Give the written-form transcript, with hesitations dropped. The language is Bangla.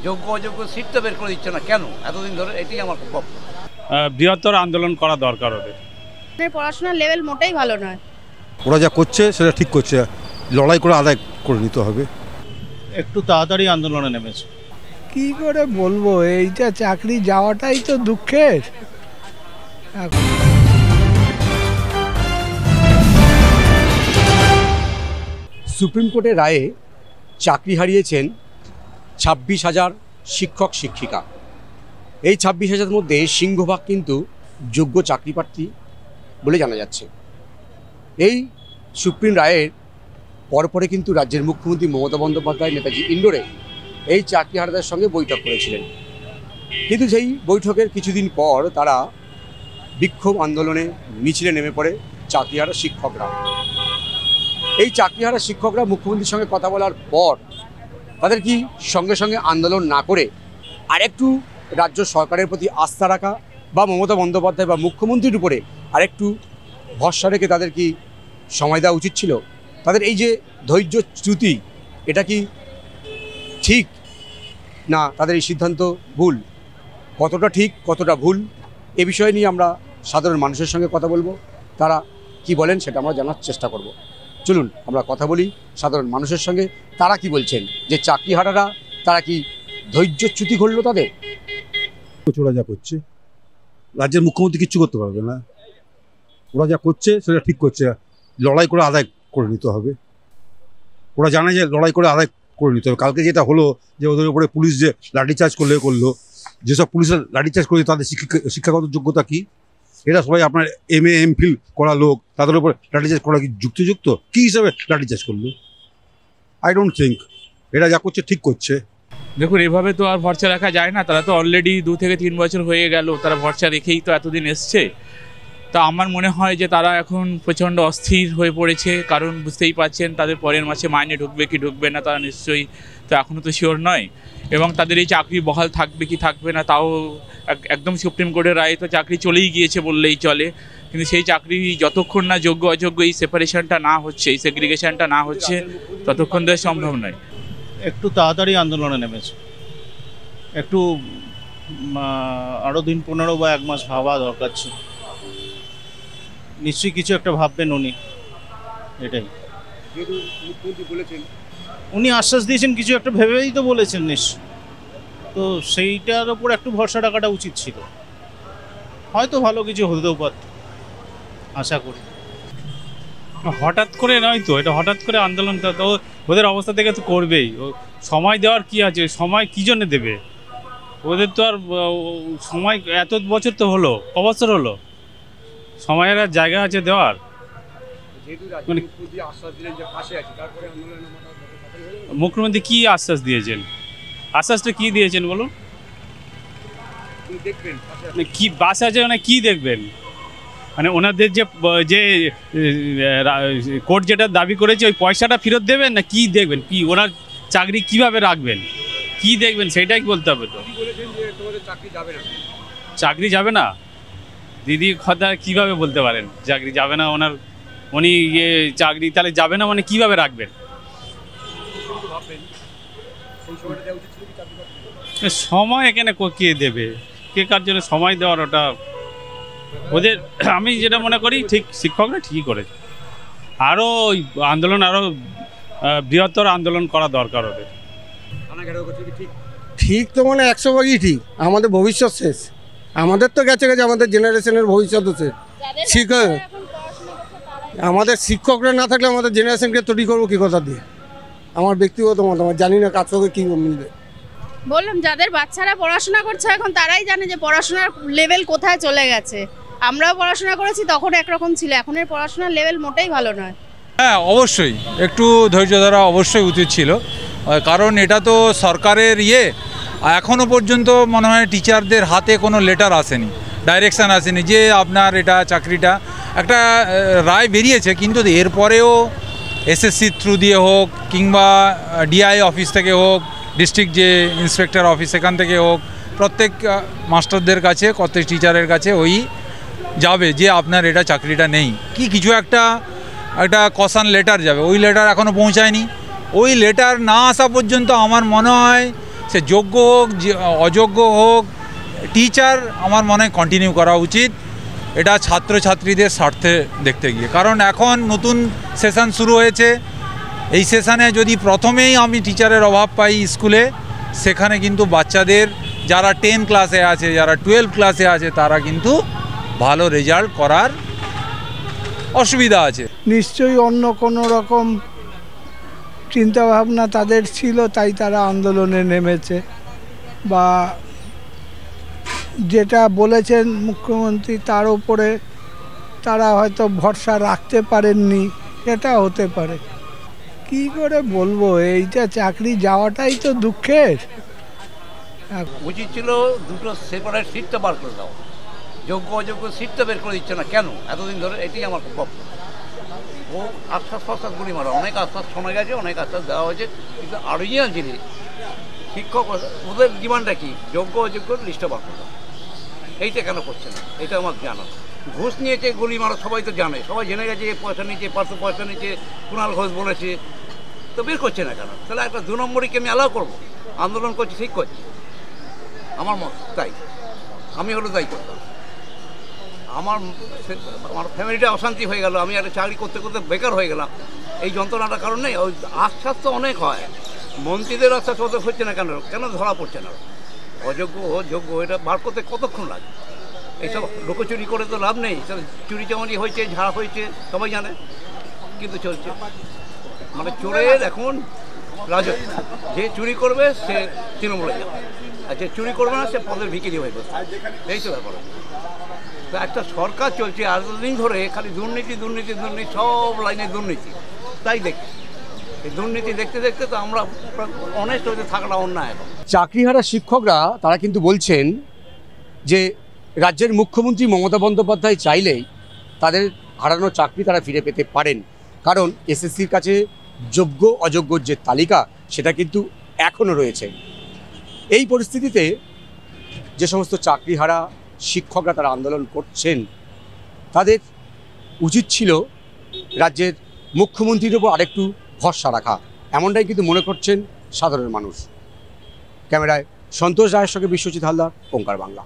যোগ্য অযোগ্য সিট তো বের করে দিচ্ছে না কেন এতদিন ধরে, এটাই আমার খুব বক্তব্য। বৃহত্তর আন্দোলন করা দরকার ওদের। পড়াশোনার লেভেল মোটেই ভালো নয়। ওরা যা করছে সেটা ঠিক করছে, লড়াই করে আদায় করে নিতে হবে। একটু তাড়াতাড়ি আন্দোলনে নেমেছে। কি করে বলবো, এইটা চাকরি যাওয়াটাই তো দুঃখের। সুপ্রিম কোর্টের রায়ে চাকরি হারিয়েছেন 26,000 শিক্ষক শিক্ষিকা। এই 26,000 মধ্যে সিংহভাগ কিন্তু যোগ্য চাকরি প্রার্থী বলে জানা যাচ্ছে। এই সুপ্রিম রায়ের পরপরে কিন্তু রাজ্যের মুখ্যমন্ত্রী মমতা বন্দ্যোপাধ্যায় নেতাজি ইন্ডোরে এই চাকরিহারাদের সঙ্গে বৈঠক করেছিলেন। কিন্তু সেই বৈঠকের কিছুদিন পর তারা বিক্ষোভ আন্দোলনে মিছিলে নেমে পড়ে চাকরিহারা শিক্ষকরা। এই চাকরিহারা শিক্ষকরা মুখ্যমন্ত্রীর সঙ্গে কথা বলার পর তাদের কি সঙ্গে সঙ্গে আন্দোলন না করে আরেকটু রাজ্য সরকারের প্রতি আস্থা রাখা বা মমতা বন্দ্যোপাধ্যায় বা মুখ্যমন্ত্রীর উপরে আরেকটু ভরসা রেখে তাদের কি সময় দেওয়া উচিত ছিল? তাদের এই যে ধৈর্যচ্যুতি, এটা কি ঠিক না তাদের এই সিদ্ধান্ত ভুল? কতটা ঠিক কতটা ভুল এ বিষয় নিয়ে আমরা সাধারণ মানুষের সঙ্গে কথা বলবো। তারা কি বলেন সেটা আমরা জানার চেষ্টা করব। চলুন আমরা কথা বলি সাধারণ মানুষের সঙ্গে, তারা কি বলছেন, যে চাকরিহারারা তারা কি ধৈর্যচ্যুতি ঘটল তাদের? ওরা যা করছে রাজ্যের মুখ্যমন্ত্রী কিচ্ছু করতে পারবে না। ওরা যা করছে সেটা ঠিক করছে, লড়াই করে আদায় করে নিতে হবে। ওরা জানে যে লড়াই করে আদায় করে নিতে হবে। কালকে যেটা হলো যে ওদের উপরে পুলিশ যে লাঠিচার্জ করলো, যেসব পুলিশের লাঠিচার্জ করে তাদের শিক্ষাগত যোগ্যতা কি? এরা সবাই আপনার MA MPhil করা লোক, তাদের উপর লাঠিচার্জ করা কি যুক্তিযুক্ত? কী হিসাবে লাঠিচার্জ করলো? আই ডোন্ট থিঙ্ক এরা যা করছে ঠিক করছে। দেখুন, এভাবে তো আর ভরসা রাখা যায় না। তারা তো অলরেডি 2 থেকে 3 বছর হয়ে গেল, তারা ভরসা রেখেই তো এতদিন এসছে। তা আমার মনে হয় যে তারা এখন প্রচণ্ড অস্থির হয়ে পড়েছে, কারণ বুঝতেই পারছেন তাদের পরের মাসে মাইনে ঢুকবে কি ঢুকবে না তারা নিশ্চয়ই তো এখনও তো শিওর নয়। এবং তাদের এই চাকরি বহাল থাকবে কি থাকবে না তাও একদম সুপ্রিম কোর্টের রায়ে তো চাকরি চলেই গিয়েছে বললেই চলে। কিন্তু সেই চাকরি যতক্ষণ না যোগ্য অযোগ্য এই সেপারেশনটা না হচ্ছে, এই সেগ্রিগেশনটা না হচ্ছে, ততক্ষণ তো সম্ভব নয়। একটু তাড়াতাড়ি আন্দোলনে নেমেছে। একটু আরও দিন 15 বা 1 মাস ভাবা দরকার ছিল। নিশ্চয়ই কিছু একটা ভাববেন উনি, এটাই। উনি আশ্বাস দিয়েছেন কিছু একটা ভেবেই তো বলেছেন নিশ্চয়, তো সেইটার ওপর একটু ভরসা রাখাটা উচিত ছিল। হয়তো ভালো কিছু হতেও পারত, আশা করি। হঠাৎ করে নয় তো, এটা হঠাৎ করে আন্দোলনটা তো ওদের অবস্থা থেকে তো করবেই। সময় দেওয়ার কি আছে? সময় কী জন্য দেবে? ওদের তো আর সময় এত বছর তো হলো, কবছর হলো, সময়ের আর জায়গা আছে দেওয়ার? মুখ্যমন্ত্রী কি আশ্বাস দিয়েছেন? আশ্বাসটা কি দিয়েছেন বলুন? কি বাস আছে মানে কি দেখবেন? মানে ওনাদের যে কোর্ট যেটা দাবি করেছে ওই পয়সাটা ফেরত দেবেন না কি দেখবেন? কি ওনার চাকরি কিভাবে রাখবেন, কি দেখবেন সেটাই বলতে হবে। তো চাকরি যাবে না দিদি, কথা কিভাবে বলতে পারেন চাকরি যাবে না ওনার? উনি চাকরি তাহলে যাবে না মানে কিভাবে রাখবেন? সময় এখানে কে দেবে? কে কার জন্য সময় দেওয়ার? ওটা ওদের, আমি যেটা মনে করি ঠিক শিক্ষকরা ঠিকই করেছে। আরও আন্দোলন, আরও বৃহত্তর আন্দোলন করা দরকার ওদের। ঠিক তো মানে 100 ভাগই ঠিক। আমাদের ভবিষ্যৎ শেষ, আমাদের তো গেছে আমাদের জেনারেশনের ভবিষ্যৎও শেষ। শিক্ষক, আমাদের শিক্ষকরা না থাকলে আমাদের জেনারেশনকে তৈরি করবো কী কথা দিয়ে? আমার ব্যক্তিগত মতামত, জানি না কার সঙ্গে কী মিলবে। বললাম, যাদের বাচ্চারা পড়াশোনা করছে এখন তারাই জানে যে পড়াশোনার লেভেল কোথায় চলে গেছে। আমরাও পড়াশোনা করেছি, তখন একরকম ছিল, এখনের পড়াশোনার লেভেল মোটেই ভালো নয়। হ্যাঁ, অবশ্যই একটু ধৈর্য ধরা অবশ্যই উচিত ছিল, কারণ এটা তো সরকারের এখনও পর্যন্ত মনে হয় টিচারদের হাতে কোনো লেটার আসেনি, ডাইরেকশান আসেনি যে আপনার এটা চাকরিটা। একটা রায় বেরিয়েছে, কিন্তু এরপরেও SSC থ্রু দিয়ে হোক কিংবা DI অফিস থেকে হোক, ডিস্ট্রিক্ট যে ইন্সপেক্টর অফিস সেখান থেকে হোক, প্রত্যেক মাস্টারদের কাছে, প্রত্যেক টিচারের কাছে ওই যাবে যে আপনার এটা চাকরিটা নেই, কি কিছু একটা কসান লেটার যাবে। ওই লেটার এখনও পৌঁছায়নি। ওই লেটার না আসা পর্যন্ত আমার মনে হয় সে যোগ্য হোক অযোগ্য হোক, টিচার আমার মনে হয় কন্টিনিউ করা উচিত, এটা ছাত্রছাত্রীদের স্বার্থে দেখতে গিয়ে। কারণ এখন নতুন সেশন শুরু হয়েছে, এই সেশনে যদি প্রথমেই আমি টিচারের অভাব পাই স্কুলে, সেখানে কিন্তু বাচ্চাদের যারা 10 ক্লাসে আছে, যারা 12 ক্লাসে আছে, তারা কিন্তু ভালো রেজাল্ট করার অসুবিধা আছে। নিশ্চয়ই অন্য কোনো রকম চিন্তাভাবনা তাদের ছিল, তাই তারা আন্দোলনে নেমেছে, বা যেটা বলেছেন মুখ্যমন্ত্রী তার উপরে তারা হয়তো ভরসা রাখতে পারেননি, এটা হতে পারে। কি করে বলবো, এইটা চাকরি যাওয়াটাই তো দুঃখের। উচিত ছিল দুটো সেপারেট সিটটা বার করে দাও, যোগ্য অযোগ্য সিটটা বের করে দিচ্ছে না কেন এতদিন ধরে, এটাই আমার বক্তব্য। ও আশ্বাস প্রশ্বাস গুলি মারা, অনেক আশ্বাস শোনা গেছে, অনেক আশ্বাস দেওয়া হয়েছে, কিন্তু অরিজিনাল জিনিস শিক্ষক ওদের ডিমান্ডটা কি, যোগ্য অযোগ্য লিস্টটা বার করে দাও, এইটা কেন করছে না, এটা আমার জানা। ঘুষ নিয়েছে গুলি মারা সবাই তো জানে, সবাই জেনে গেছে পয়সা নিয়েছে, পয়সা নিয়েছে, কুণাল ঘোষ বলেছে, তো বের করছে না কেন? তাহলে একটা 2 নম্বরীকে আমি অ্যালাউ করবো, আন্দোলন করছি ঠিক করছি, আমার মত তাই, আমি হলো তাই করতাম। আমার ফ্যামিলিটা অশান্তি হয়ে গেল, আমি একটা চাকরি করতে করতে বেকার হয়ে গেলাম, এই যন্ত্রণাটার কারণে। ওই আশ্বাস তো অনেক হয়, মন্ত্রীদের আশ্বাস ওদের হচ্ছে না কেন, কেন ধরা পড়ছে না? অযোগ্য যোগ্য এটা বার করতে কতক্ষণ লাগে? এইসব লোকচুরি করে তো লাভ নেই, চুরি চামারি হয়েছে, ঝাড়া হয়েছে, সবাই জানে, কিন্তু চলছে। মানে চোরের এখন রাজত্ব, যে চুরি করবে সে তৃণমূলে যাবে, আর যে চুরি করবে না সে পদের ভিকিরি হয়ে যাবে, এই তো ব্যাপার। তো একটা সরকার চলছে এতদিন ধরে খালি দুর্নীতি দুর্নীতি দুর্নীতি, সব লাইনে দুর্নীতি, তাই দেখি এই দুর্নীতি দেখতে দেখতে তো আমরা অনেস্ট হতে থাকাটা অন্যায়। এখন চাকরিহারা শিক্ষকরা তারা কিন্তু বলছেন যে রাজ্যের মুখ্যমন্ত্রী মমতা বন্দ্যোপাধ্যায় চাইলেই তাদের হারানো চাকরি তারা ফিরে পেতে পারেন, কারণ এসএসসির কাছে যোগ্য অযোগ্যর যে তালিকা সেটা কিন্তু এখনও রয়েছে। এই পরিস্থিতিতে যে সমস্ত চাকরিহারা শিক্ষকরা তারা আন্দোলন করছেন, তাদের উচিত ছিল রাজ্যের মুখ্যমন্ত্রীর উপর আরেকটু ভরসা রাখা, এমনটাই কিন্তু মনে করছেন সাধারণ মানুষ। ক্যামেরায় সন্তোষ রায়ের সঙ্গে বিশ্বজিৎ হালদার, ওঙ্কার বাংলা।